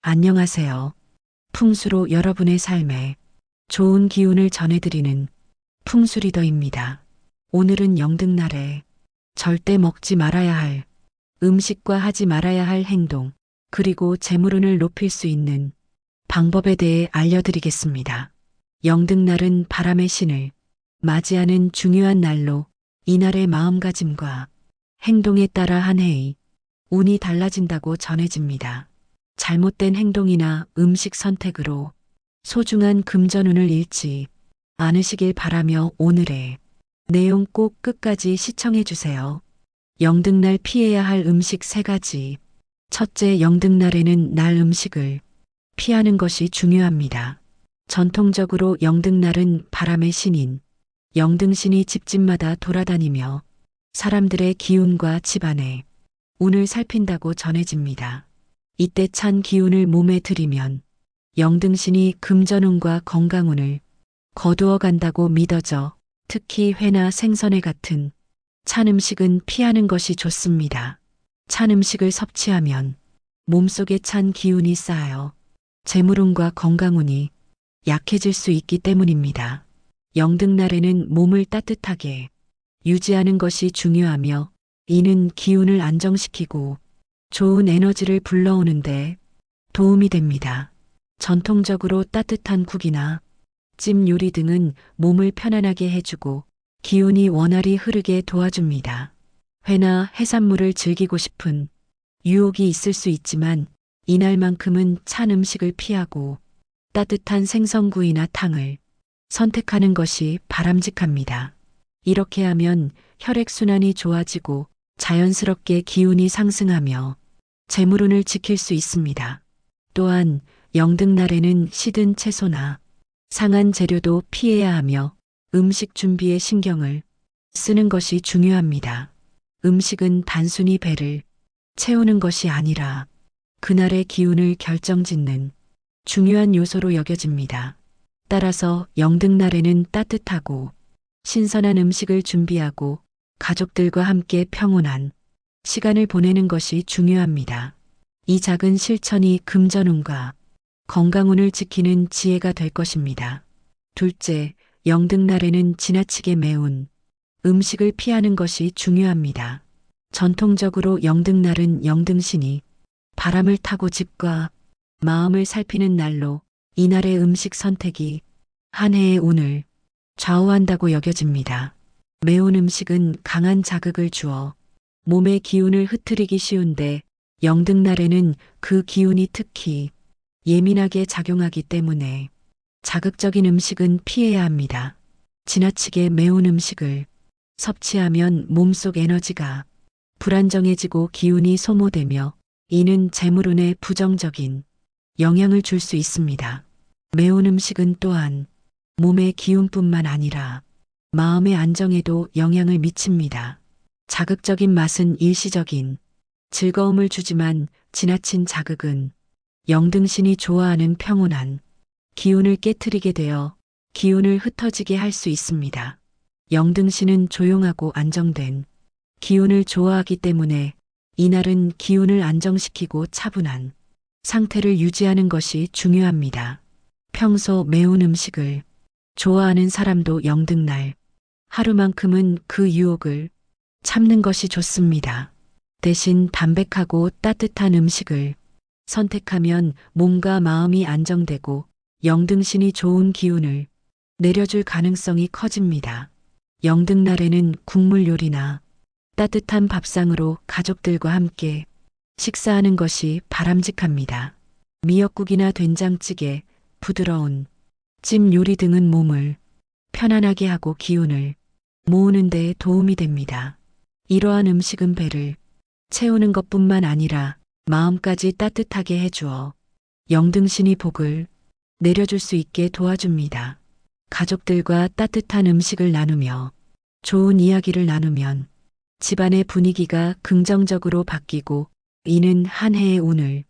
안녕하세요. 풍수로 여러분의 삶에 좋은 기운을 전해드리는 풍수리더입니다. 오늘은 영등날에 절대 먹지 말아야 할 음식과 하지 말아야 할 행동, 그리고 재물운을 높일 수 있는 방법에 대해 알려드리겠습니다. 영등날은 바람의 신을 맞이하는 중요한 날로 이날의 마음가짐과 행동에 따라 한 해의 운이 달라진다고 전해집니다. 잘못된 행동이나 음식 선택으로 소중한 금전운을 잃지 않으시길 바라며 오늘의 내용 꼭 끝까지 시청해 주세요. 영등날 피해야 할 음식 3가지. 첫째, 영등날에는 날 음식을 피하는 것이 중요합니다. 전통적으로 영등날은 바람의 신인 영등신이 집집마다 돌아다니며 사람들의 기운과 집안의 운을 살핀다고 전해집니다. 이때 찬 기운을 몸에 들이면 영등신이 금전운과 건강운을 거두어 간다고 믿어져 특히 회나 생선회 같은 찬 음식은 피하는 것이 좋습니다. 찬 음식을 섭취하면 몸속에 찬 기운이 쌓여 재물운과 건강운이 약해질 수 있기 때문입니다. 영등날에는 몸을 따뜻하게 유지하는 것이 중요하며 이는 기운을 안정시키고 좋은 에너지를 불러오는데 도움이 됩니다. 전통적으로 따뜻한 국이나 찜 요리 등은 몸을 편안하게 해주고 기운이 원활히 흐르게 도와줍니다. 회나 해산물을 즐기고 싶은 유혹이 있을 수 있지만 이날만큼은 찬 음식을 피하고 따뜻한 생선구이나 탕을 선택하는 것이 바람직합니다. 이렇게 하면 혈액순환이 좋아지고 자연스럽게 기운이 상승하며 재물운을 지킬 수 있습니다. 또한 영등날에는 시든 채소나 상한 재료도 피해야 하며 음식 준비에 신경을 쓰는 것이 중요합니다. 음식은 단순히 배를 채우는 것이 아니라 그날의 기운을 결정짓는 중요한 요소로 여겨집니다. 따라서 영등날에는 따뜻하고 신선한 음식을 준비하고 가족들과 함께 평온한 시간을 보내는 것이 중요합니다. 이 작은 실천이 금전운과 건강운을 지키는 지혜가 될 것입니다. 둘째, 영등날에는 지나치게 매운 음식을 피하는 것이 중요합니다. 전통적으로 영등날은 영등신이 바람을 타고 집과 마음을 살피는 날로 이날의 음식 선택이 한 해의 운을 좌우한다고 여겨집니다. 매운 음식은 강한 자극을 주어 몸의 기운을 흐트리기 쉬운데 영등날에는 그 기운이 특히 예민하게 작용하기 때문에 자극적인 음식은 피해야 합니다. 지나치게 매운 음식을 섭취하면 몸속 에너지가 불안정해지고 기운이 소모되며 이는 재물운에 부정적인 영향을 줄 수 있습니다. 매운 음식은 또한 몸의 기운뿐만 아니라 마음의 안정에도 영향을 미칩니다. 자극적인 맛은 일시적인 즐거움을 주지만 지나친 자극은 영등신이 좋아하는 평온한 기운을 깨트리게 되어 기운을 흩어지게 할 수 있습니다. 영등신은 조용하고 안정된 기운을 좋아하기 때문에 이날은 기운을 안정시키고 차분한 상태를 유지하는 것이 중요합니다. 평소 매운 음식을 좋아하는 사람도 영등날 하루만큼은 그 유혹을 참는 것이 좋습니다. 대신 담백하고 따뜻한 음식을 선택하면 몸과 마음이 안정되고 영등신이 좋은 기운을 내려줄 가능성이 커집니다. 영등날에는 국물 요리나 따뜻한 밥상으로 가족들과 함께 식사하는 것이 바람직합니다. 미역국이나 된장찌개, 부드러운 찜 요리 등은 몸을 편안하게 하고 기운을 모으는 데 도움이 됩니다. 이러한 음식은 배를 채우는 것뿐만 아니라 마음까지 따뜻하게 해주어 영등신이 복을 내려줄 수 있게 도와줍니다. 가족들과 따뜻한 음식을 나누며 좋은 이야기를 나누면 집안의 분위기가 긍정적으로 바뀌고 이는 한 해의 운을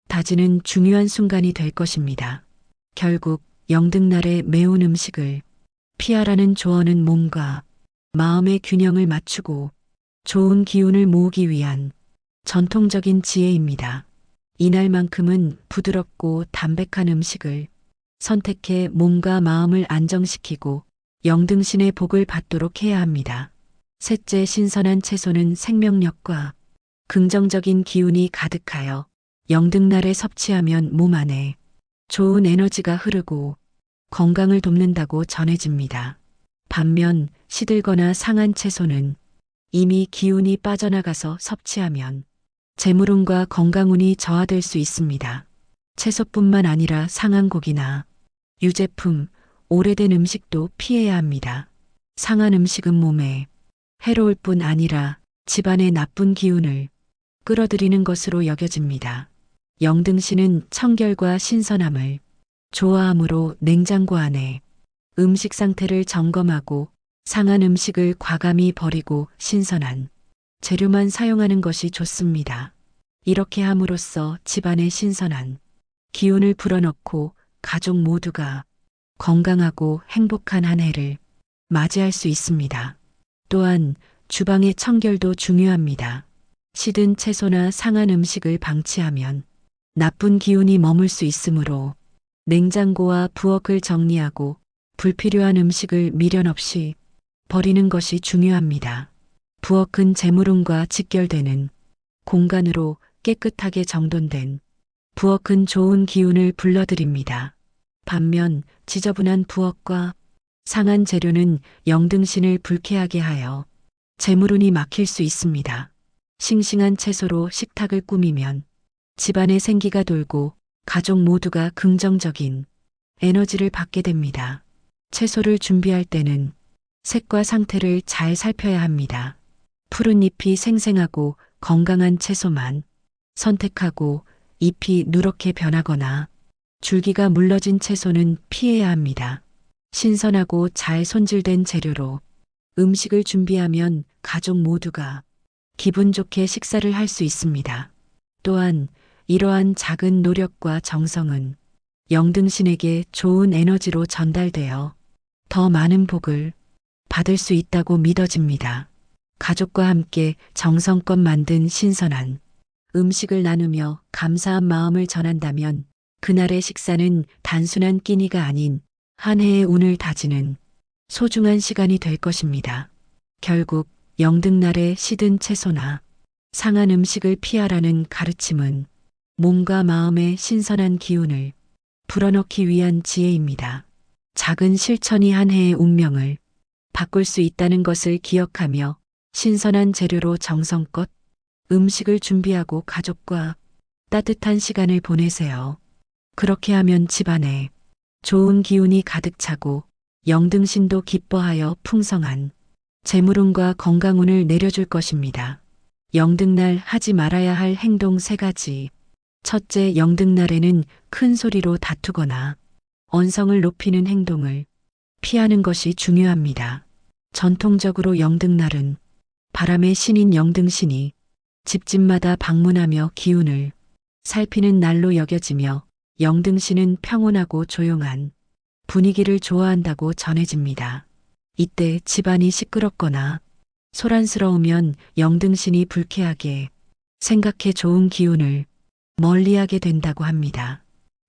다지는 중요한 순간이 될 것입니다. 결국 영등날의 매운 음식을 피하라는 조언은 몸과 마음의 균형을 맞추고 좋은 기운을 모으기 위한 전통적인 지혜입니다. 이날만큼은 부드럽고 담백한 음식을 선택해 몸과 마음을 안정시키고 영등신의 복을 받도록 해야 합니다. 셋째, 신선한 채소는 생명력과 긍정적인 기운이 가득하여 영등날에 섭취하면 몸 안에 좋은 에너지가 흐르고 건강을 돕는다고 전해집니다. 반면 시들거나 상한 채소는 이미 기운이 빠져나가서 섭취하면 재물운과 건강운이 저하될 수 있습니다. 채소뿐만 아니라 상한 고기나 유제품, 오래된 음식도 피해야 합니다. 상한 음식은 몸에 해로울 뿐 아니라 집안의 나쁜 기운을 끌어들이는 것으로 여겨집니다. 영등신은 청결과 신선함을 좋아하므로 냉장고 안에 음식 상태를 점검하고 상한 음식을 과감히 버리고 신선한 재료만 사용하는 것이 좋습니다. 이렇게 함으로써 집안의 신선한 기운을 불어넣고 가족 모두가 건강하고 행복한 한 해를 맞이할 수 있습니다. 또한 주방의 청결도 중요합니다. 시든 채소나 상한 음식을 방치하면 나쁜 기운이 머물 수 있으므로 냉장고와 부엌을 정리하고 불필요한 음식을 미련 없이 버리는 것이 중요합니다. 부엌은 재물운과 직결되는 공간으로 깨끗하게 정돈된 부엌은 좋은 기운을 불러들입니다. 반면 지저분한 부엌과 상한 재료는 영등신을 불쾌하게 하여 재물운이 막힐 수 있습니다. 싱싱한 채소로 식탁을 꾸미면 집안에 생기가 돌고 가족 모두가 긍정적인 에너지를 받게 됩니다. 채소를 준비할 때는 색과 상태를 잘 살펴야 합니다. 푸른 잎이 생생하고 건강한 채소만 선택하고 잎이 누렇게 변하거나 줄기가 물러진 채소는 피해야 합니다. 신선하고 잘 손질된 재료로 음식을 준비하면 가족 모두가 기분 좋게 식사를 할 수 있습니다. 또한 이러한 작은 노력과 정성은 영등신에게 좋은 에너지로 전달되어 더 많은 복을 받을 수 있다고 믿어집니다. 가족과 함께 정성껏 만든 신선한 음식을 나누며 감사한 마음을 전한다면 그날의 식사는 단순한 끼니가 아닌 한 해의 운을 다지는 소중한 시간이 될 것입니다. 결국 영등날에 시든 채소나 상한 음식을 피하라는 가르침은 몸과 마음의 신선한 기운을 불어넣기 위한 지혜입니다. 작은 실천이 한 해의 운명을 바꿀 수 있다는 것을 기억하며 신선한 재료로 정성껏 음식을 준비하고 가족과 따뜻한 시간을 보내세요. 그렇게 하면 집안에 좋은 기운이 가득 차고 영등신도 기뻐하여 풍성한 재물운과 건강운을 내려줄 것입니다. 영등날 하지 말아야 할 행동 3가지. 첫째, 영등날에는 큰 소리로 다투거나 언성을 높이는 행동을 피하는 것이 중요합니다. 전통적으로 영등날은 바람의 신인 영등신이 집집마다 방문하며 기운을 살피는 날로 여겨지며 영등신은 평온하고 조용한 분위기를 좋아한다고 전해집니다. 이때 집안이 시끄럽거나 소란스러우면 영등신이 불쾌하게 생각해 좋은 기운을 멀리하게 된다고 합니다.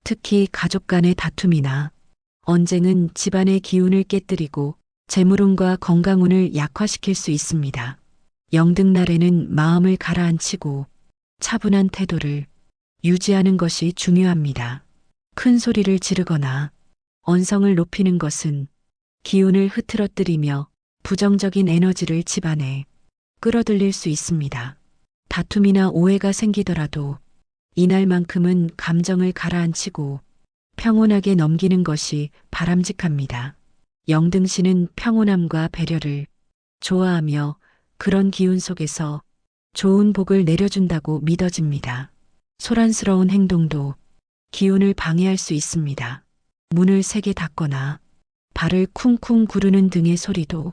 특히 가족 간의 다툼이나 언쟁은 집안의 기운을 깨뜨리고 재물운과 건강운을 약화시킬 수 있습니다. 영등날에는 마음을 가라앉히고 차분한 태도를 유지하는 것이 중요합니다. 큰 소리를 지르거나 언성을 높이는 것은 기운을 흐트러뜨리며 부정적인 에너지를 집안에 끌어들일 수 있습니다. 다툼이나 오해가 생기더라도 이날만큼은 감정을 가라앉히고 평온하게 넘기는 것이 바람직합니다. 영등신은 평온함과 배려를 좋아하며 그런 기운 속에서 좋은 복을 내려준다고 믿어집니다. 소란스러운 행동도 기운을 방해할 수 있습니다. 문을 세게 닫거나 발을 쿵쿵 구르는 등의 소리도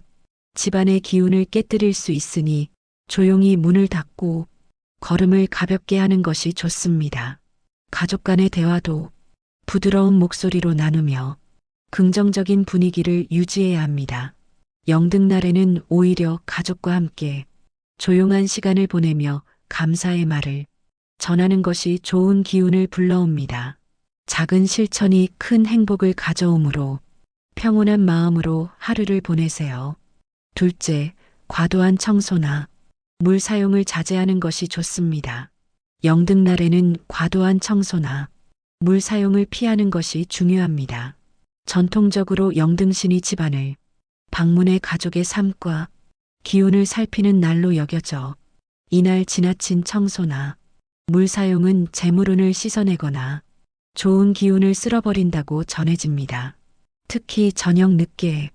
집안의 기운을 깨뜨릴 수 있으니 조용히 문을 닫고 걸음을 가볍게 하는 것이 좋습니다. 가족 간의 대화도 부드러운 목소리로 나누며 긍정적인 분위기를 유지해야 합니다. 영등날에는 오히려 가족과 함께 조용한 시간을 보내며 감사의 말을 전하는 것이 좋은 기운을 불러옵니다. 작은 실천이 큰 행복을 가져오므로 평온한 마음으로 하루를 보내세요. 둘째, 과도한 청소나 물 사용을 자제하는 것이 좋습니다. 영등날에는 과도한 청소나 물 사용을 피하는 것이 중요합니다. 전통적으로 영등신이 집안을 방문해 가족의 삶과 기운을 살피는 날로 여겨져 이날 지나친 청소나 물 사용은 재물운을 씻어내거나 좋은 기운을 쓸어버린다고 전해집니다. 특히 저녁 늦게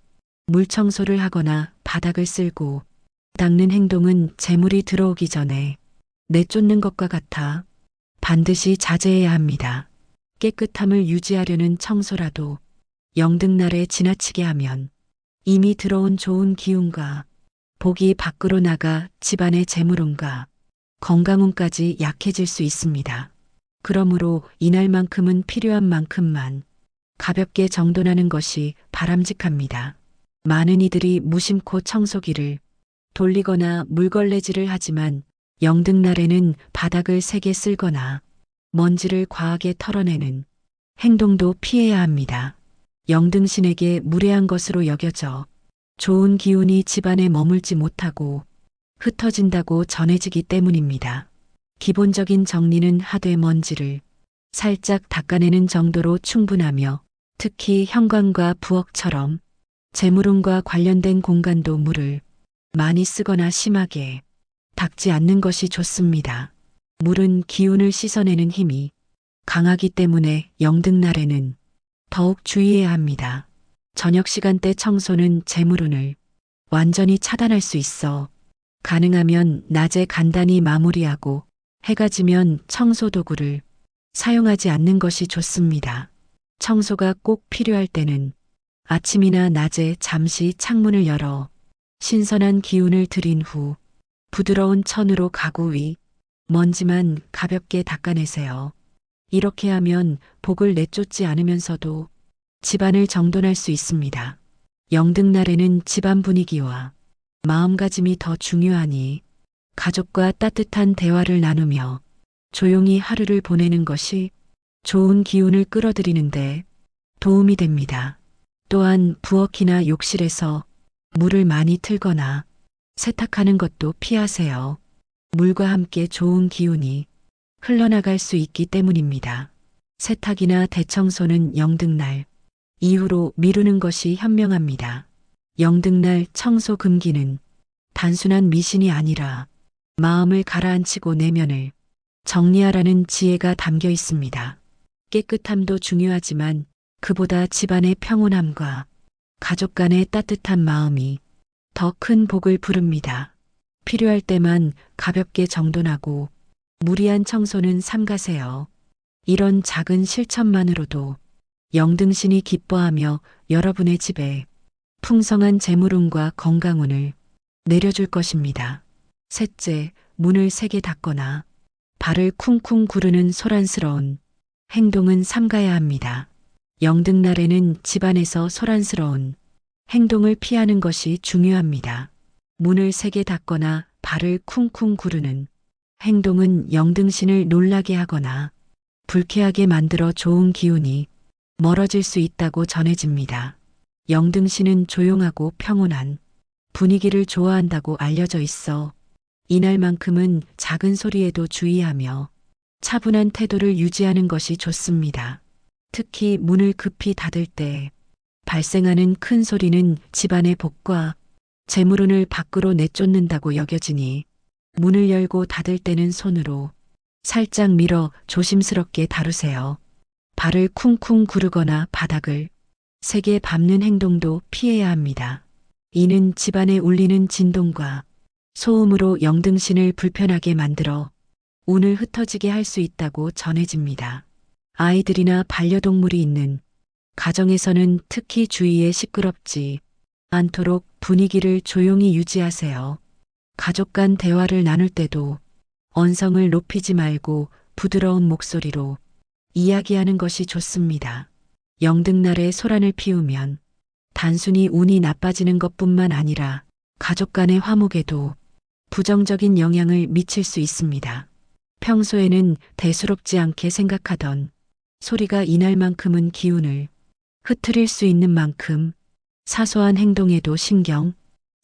물 청소를 하거나 바닥을 쓸고 닦는 행동은 재물이 들어오기 전에 내쫓는 것과 같아 반드시 자제해야 합니다. 깨끗함을 유지하려는 청소라도 영등날에 지나치게 하면 이미 들어온 좋은 기운과 복이 밖으로 나가 집안의 재물운과 건강운까지 약해질 수 있습니다. 그러므로 이날만큼은 필요한 만큼만 가볍게 정돈하는 것이 바람직합니다. 많은 이들이 무심코 청소기를 돌리거나 물걸레질을 하지만 영등날에는 바닥을 세게 쓸거나 먼지를 과하게 털어내는 행동도 피해야 합니다. 영등신에게 무례한 것으로 여겨져 좋은 기운이 집안에 머물지 못하고 흩어진다고 전해지기 때문입니다. 기본적인 정리는 하되 먼지를 살짝 닦아내는 정도로 충분하며 특히 현관과 부엌처럼 재물운과 관련된 공간도 물을 많이 쓰거나 심하게 닦지 않는 것이 좋습니다. 물은 기운을 씻어내는 힘이 강하기 때문에 영등날에는 더욱 주의해야 합니다. 저녁 시간대 청소는 재물운을 완전히 차단할 수 있어 가능하면 낮에 간단히 마무리하고 해가 지면 청소 도구를 사용하지 않는 것이 좋습니다. 청소가 꼭 필요할 때는 아침이나 낮에 잠시 창문을 열어 신선한 기운을 들인 후 부드러운 천으로 가구 위 먼지만 가볍게 닦아내세요. 이렇게 하면 복을 내쫓지 않으면서도 집안을 정돈할 수 있습니다. 영등날에는 집안 분위기와 마음가짐이 더 중요하니 가족과 따뜻한 대화를 나누며 조용히 하루를 보내는 것이 좋은 기운을 끌어들이는데 도움이 됩니다. 또한 부엌이나 욕실에서 물을 많이 틀거나 세탁하는 것도 피하세요. 물과 함께 좋은 기운이 흘러나갈 수 있기 때문입니다. 세탁이나 대청소는 영등날 이후로 미루는 것이 현명합니다. 영등날 청소 금기는 단순한 미신이 아니라 마음을 가라앉히고 내면을 정리하라는 지혜가 담겨 있습니다. 깨끗함도 중요하지만 그보다 집안의 평온함과 가족 간의 따뜻한 마음이 더 큰 복을 부릅니다. 필요할 때만 가볍게 정돈하고 무리한 청소는 삼가세요. 이런 작은 실천만으로도 영등신이 기뻐하며 여러분의 집에 풍성한 재물운과 건강운을 내려줄 것입니다. 셋째, 문을 세게 닫거나 발을 쿵쿵 구르는 소란스러운 행동은 삼가야 합니다. 영등날에는 집안에서 소란스러운 행동을 피하는 것이 중요합니다. 문을 세게 닫거나 발을 쿵쿵 구르는 행동은 영등신을 놀라게 하거나 불쾌하게 만들어 좋은 기운이 멀어질 수 있다고 전해집니다. 영등신은 조용하고 평온한 분위기를 좋아한다고 알려져 있어 이날만큼은 작은 소리에도 주의하며 차분한 태도를 유지하는 것이 좋습니다. 특히 문을 급히 닫을 때 발생하는 큰 소리는 집안의 복과 재물운을 밖으로 내쫓는다고 여겨지니 문을 열고 닫을 때는 손으로 살짝 밀어 조심스럽게 다루세요. 발을 쿵쿵 구르거나 바닥을 세게 밟는 행동도 피해야 합니다. 이는 집안에 울리는 진동과 소음으로 영등신을 불편하게 만들어 운을 흩어지게 할 수 있다고 전해집니다. 아이들이나 반려동물이 있는 가정에서는 특히 주위에 시끄럽지 않도록 분위기를 조용히 유지하세요. 가족 간 대화를 나눌 때도 언성을 높이지 말고 부드러운 목소리로 이야기하는 것이 좋습니다. 영등날에 소란을 피우면 단순히 운이 나빠지는 것뿐만 아니라 가족 간의 화목에도 부정적인 영향을 미칠 수 있습니다. 평소에는 대수롭지 않게 생각하던 소리가 이날만큼은 기운을 흐트릴 수 있는 만큼 사소한 행동에도 신경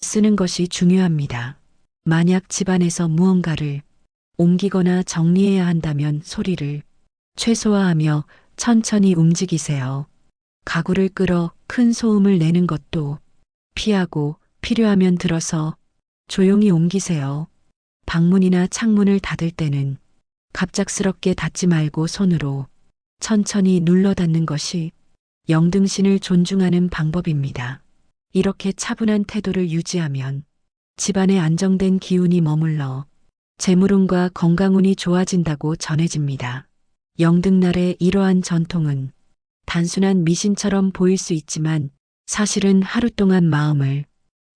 쓰는 것이 중요합니다. 만약 집안에서 무언가를 옮기거나 정리해야 한다면 소리를 최소화하며 천천히 움직이세요. 가구를 끌어 큰 소음을 내는 것도 피하고 필요하면 들어서 조용히 옮기세요. 방문이나 창문을 닫을 때는 갑작스럽게 닫지 말고 손으로 천천히 눌러 닫는 것이 영등신을 존중하는 방법입니다. 이렇게 차분한 태도를 유지하면 집안에 안정된 기운이 머물러 재물운과 건강운이 좋아진다고 전해집니다. 영등날의 이러한 전통은 단순한 미신처럼 보일 수 있지만 사실은 하루 동안 마음을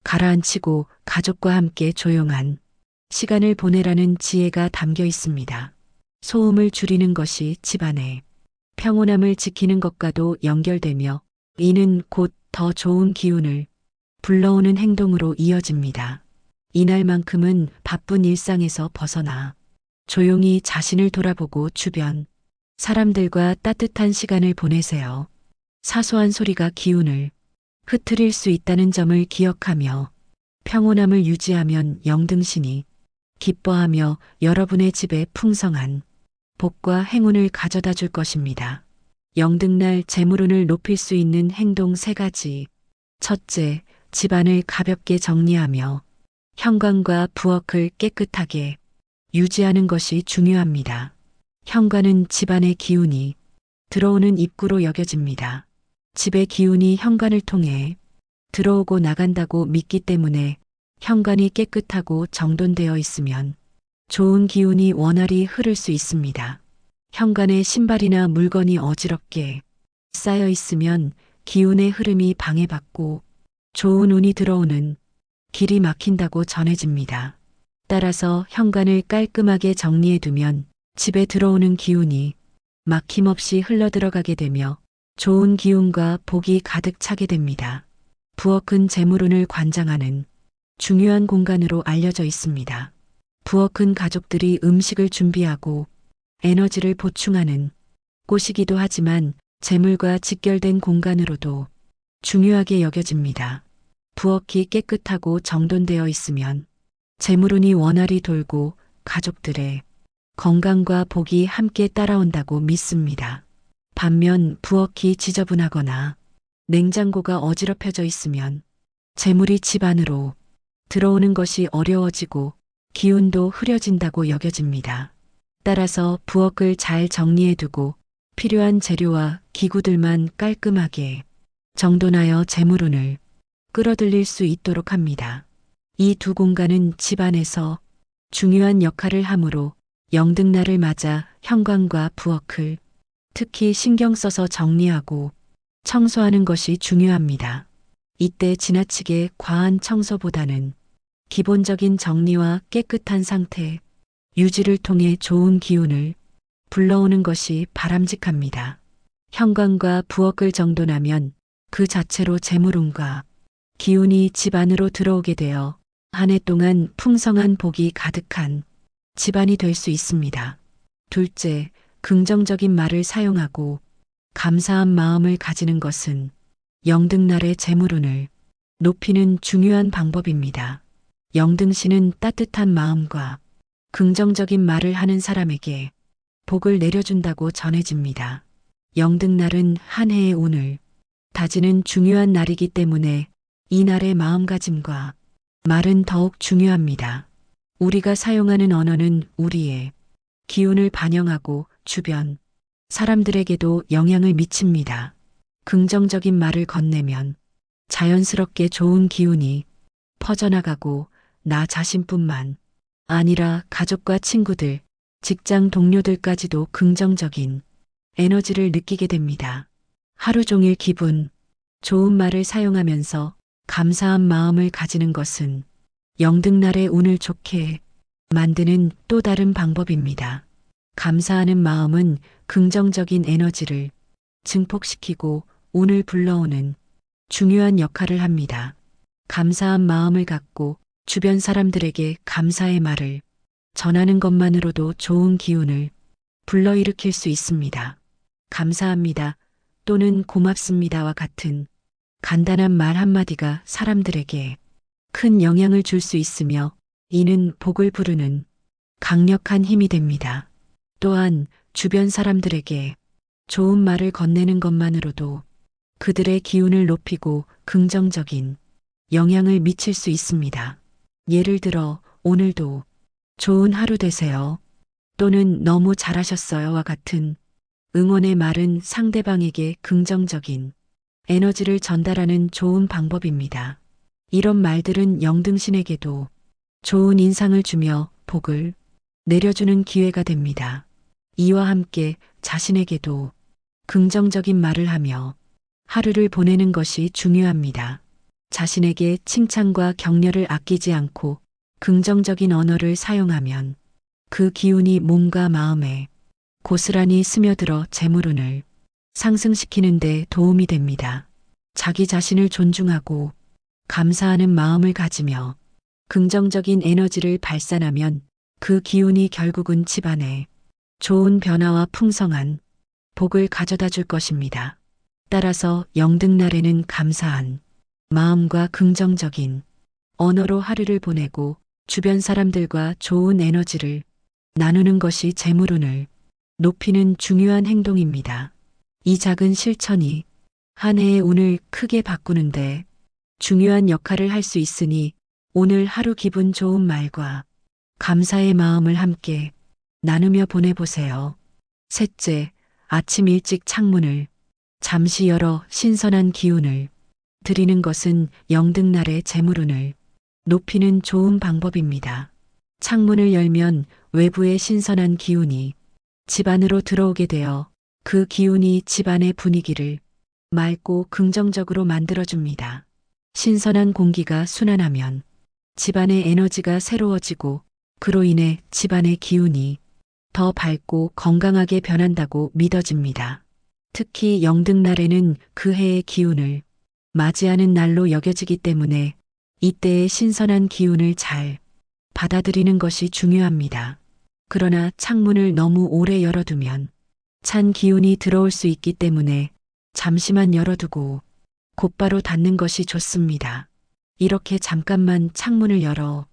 가라앉히고 가족과 함께 조용한 시간을 보내라는 지혜가 담겨 있습니다. 소음을 줄이는 것이 집안의 평온함을 지키는 것과도 연결되며 이는 곧 더 좋은 기운을 불러오는 행동으로 이어집니다. 이날만큼은 바쁜 일상에서 벗어나 조용히 자신을 돌아보고 주변 사람들과 따뜻한 시간을 보내세요. 사소한 소리가 기운을 흐트릴 수 있다는 점을 기억하며 평온함을 유지하면 영등신이 기뻐하며 여러분의 집에 풍성한 복과 행운을 가져다 줄 것입니다. 영등날 재물운을 높일 수 있는 행동 3가지. 첫째, 집안을 가볍게 정리하며 현관과 부엌을 깨끗하게 유지하는 것이 중요합니다. 현관은 집안의 기운이 들어오는 입구로 여겨집니다. 집의 기운이 현관을 통해 들어오고 나간다고 믿기 때문에 현관이 깨끗하고 정돈되어 있으면 좋은 기운이 원활히 흐를 수 있습니다. 현관에 신발이나 물건이 어지럽게 쌓여 있으면 기운의 흐름이 방해받고 좋은 운이 들어오는 길이 막힌다고 전해집니다. 따라서 현관을 깔끔하게 정리해두면 집에 들어오는 기운이 막힘없이 흘러들어가게 되며 좋은 기운과 복이 가득 차게 됩니다. 부엌은 재물운을 관장하는 중요한 공간으로 알려져 있습니다. 부엌은 가족들이 음식을 준비하고 에너지를 보충하는 곳이기도 하지만 재물과 직결된 공간으로도 중요하게 여겨집니다. 부엌이 깨끗하고 정돈되어 있으면 재물운이 원활히 돌고 가족들의 건강과 복이 함께 따라온다고 믿습니다. 반면 부엌이 지저분하거나 냉장고가 어지럽혀져 있으면 재물이 집 안으로 들어오는 것이 어려워지고 기운도 흐려진다고 여겨집니다. 따라서 부엌을 잘 정리해두고 필요한 재료와 기구들만 깔끔하게 정돈하여 재물운을 끌어들일 수 있도록 합니다. 이 두 공간은 집안에서 중요한 역할을 하므로 영등날을 맞아 현관과 부엌을 특히 신경 써서 정리하고 청소하는 것이 중요합니다. 이때 지나치게 과한 청소보다는 기본적인 정리와 깨끗한 상태 유지를 통해 좋은 기운을 불러오는 것이 바람직합니다. 현관과 부엌을 정돈하면 그 자체로 재물운과 기운이 집 안으로 들어오게 되어 한 해 동안 풍성한 복이 가득한 집안이 될 수 있습니다. 둘째, 긍정적인 말을 사용하고 감사한 마음을 가지는 것은 영등날의 재물운을 높이는 중요한 방법입니다. 영등신은 따뜻한 마음과 긍정적인 말을 하는 사람에게 복을 내려준다고 전해집니다. 영등날은 한 해의 운을 다지는 중요한 날이기 때문에 이 날의 마음가짐과 말은 더욱 중요합니다. 우리가 사용하는 언어는 우리의 기운을 반영하고 주변 사람들에게도 영향을 미칩니다. 긍정적인 말을 건네면 자연스럽게 좋은 기운이 퍼져나가고 나 자신뿐만 아니라 가족과 친구들, 직장 동료들까지도 긍정적인 에너지를 느끼게 됩니다. 하루 종일 기분 좋은 말을 사용하면서 감사한 마음을 가지는 것은 영등날의 운을 좋게 만드는 또 다른 방법입니다. 감사하는 마음은 긍정적인 에너지를 증폭시키고 운을 불러오는 중요한 역할을 합니다. 감사한 마음을 갖고 주변 사람들에게 감사의 말을 전하는 것만으로도 좋은 기운을 불러일으킬 수 있습니다. 감사합니다 또는 고맙습니다와 같은 간단한 말 한마디가 사람들에게 큰 영향을 줄 수 있으며 이는 복을 부르는 강력한 힘이 됩니다. 또한 주변 사람들에게 좋은 말을 건네는 것만으로도 그들의 기운을 높이고 긍정적인 영향을 미칠 수 있습니다. 예를 들어 오늘도 좋은 하루 되세요 또는 너무 잘하셨어요와 같은 응원의 말은 상대방에게 긍정적인 에너지를 전달하는 좋은 방법입니다. 이런 말들은 영등신에게도 좋은 인상을 주며 복을 내려주는 기회가 됩니다. 이와 함께 자신에게도 긍정적인 말을 하며 하루를 보내는 것이 중요합니다. 자신에게 칭찬과 격려를 아끼지 않고 긍정적인 언어를 사용하면 그 기운이 몸과 마음에 고스란히 스며들어 재물운을 상승시키는 데 도움이 됩니다. 자기 자신을 존중하고 감사하는 마음을 가지며 긍정적인 에너지를 발산하면 그 기운이 결국은 집안에 좋은 변화와 풍성한 복을 가져다 줄 것입니다. 따라서 영등날에는 감사한 마음과 긍정적인 언어로 하루를 보내고 주변 사람들과 좋은 에너지를 나누는 것이 재물운을 높이는 중요한 행동입니다. 이 작은 실천이 한 해의 운을 크게 바꾸는데 중요한 역할을 할 수 있으니 오늘 하루 기분 좋은 말과 감사의 마음을 함께 나누며 보내보세요. 셋째, 아침 일찍 창문을 잠시 열어 신선한 기운을 드리는 것은 영등날의 재물운을 높이는 좋은 방법입니다. 창문을 열면 외부의 신선한 기운이 집 안으로 들어오게 되어 그 기운이 집안의 분위기를 맑고 긍정적으로 만들어줍니다. 신선한 공기가 순환하면 집안의 에너지가 새로워지고 그로 인해 집안의 기운이 더 밝고 건강하게 변한다고 믿어집니다. 특히 영등날에는 그 해의 기운을 맞이하는 날로 여겨지기 때문에 이때의 신선한 기운을 잘 받아들이는 것이 중요합니다. 그러나 창문을 너무 오래 열어두면 찬 기운이 들어올 수 있기 때문에 잠시만 열어두고 곧바로 닫는 것이 좋습니다. 이렇게 잠깐만 창문을 열어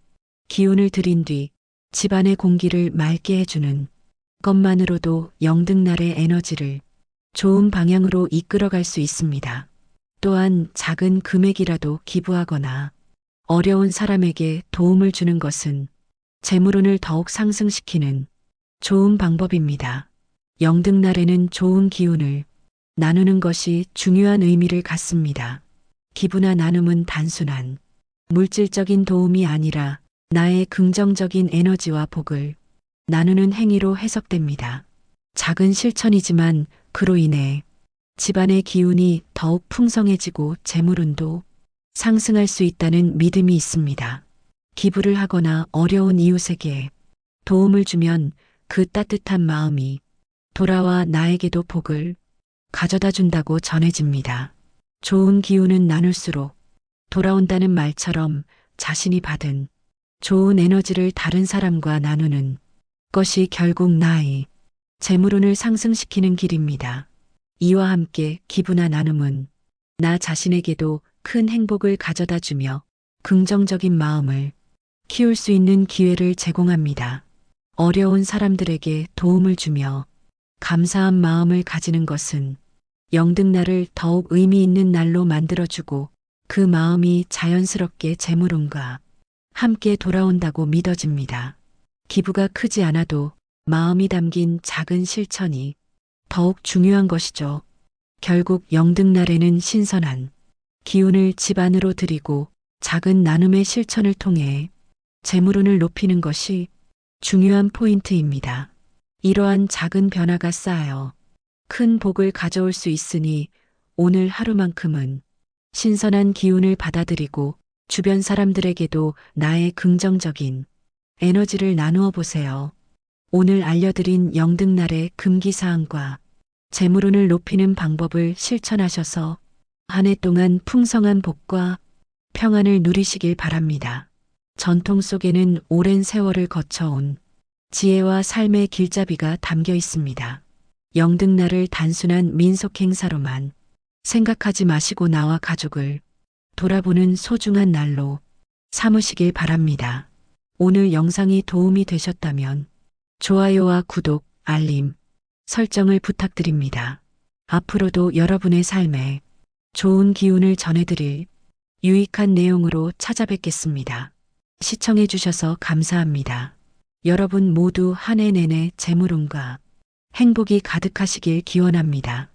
기운을 들인 뒤 집안의 공기를 맑게 해주는 것만으로도 영등날의 에너지를 좋은 방향으로 이끌어갈 수 있습니다. 또한 작은 금액이라도 기부하거나 어려운 사람에게 도움을 주는 것은 재물운을 더욱 상승시키는 좋은 방법입니다. 영등날에는 좋은 기운을 나누는 것이 중요한 의미를 갖습니다. 기부나 나눔은 단순한 물질적인 도움이 아니라 나의 긍정적인 에너지와 복을 나누는 행위로 해석됩니다. 작은 실천이지만 그로 인해 집안의 기운이 더욱 풍성해지고 재물운도 상승할 수 있다는 믿음이 있습니다. 기부를 하거나 어려운 이웃에게 도움을 주면 그 따뜻한 마음이 돌아와 나에게도 복을 가져다 준다고 전해집니다. 좋은 기운은 나눌수록 돌아온다는 말처럼 자신이 받은 좋은 에너지를 다른 사람과 나누는 것이 결국 나의 재물운을 상승시키는 길입니다. 이와 함께 기부나 나눔은 나 자신에게도 큰 행복을 가져다 주며 긍정적인 마음을 키울 수 있는 기회를 제공합니다. 어려운 사람들에게 도움을 주며 감사한 마음을 가지는 것은 영등날을 더욱 의미 있는 날로 만들어주고 그 마음이 자연스럽게 재물운과 함께 돌아온다고 믿어집니다. 기부가 크지 않아도 마음이 담긴 작은 실천이 더욱 중요한 것이죠. 결국 영등날에는 신선한 기운을 집 안으로 들이고 작은 나눔의 실천을 통해 재물운을 높이는 것이 중요한 포인트입니다. 이러한 작은 변화가 쌓여 큰 복을 가져올 수 있으니 오늘 하루만큼은 신선한 기운을 받아들이고 주변 사람들에게도 나의 긍정적인 에너지를 나누어 보세요. 오늘 알려드린 영등날의 금기사항과 재물운을 높이는 방법을 실천하셔서 한 해 동안 풍성한 복과 평안을 누리시길 바랍니다. 전통 속에는 오랜 세월을 거쳐온 지혜와 삶의 길잡이가 담겨 있습니다. 영등날을 단순한 민속 행사로만 생각하지 마시고 나와 가족을 돌아보는 소중한 날로 삼으시길 바랍니다. 오늘 영상이 도움이 되셨다면 좋아요와 구독, 알림, 설정을 부탁드립니다. 앞으로도 여러분의 삶에 좋은 기운을 전해드릴 유익한 내용으로 찾아뵙겠습니다. 시청해주셔서 감사합니다. 여러분 모두 한 해 내내 재물운과 행복이 가득하시길 기원합니다.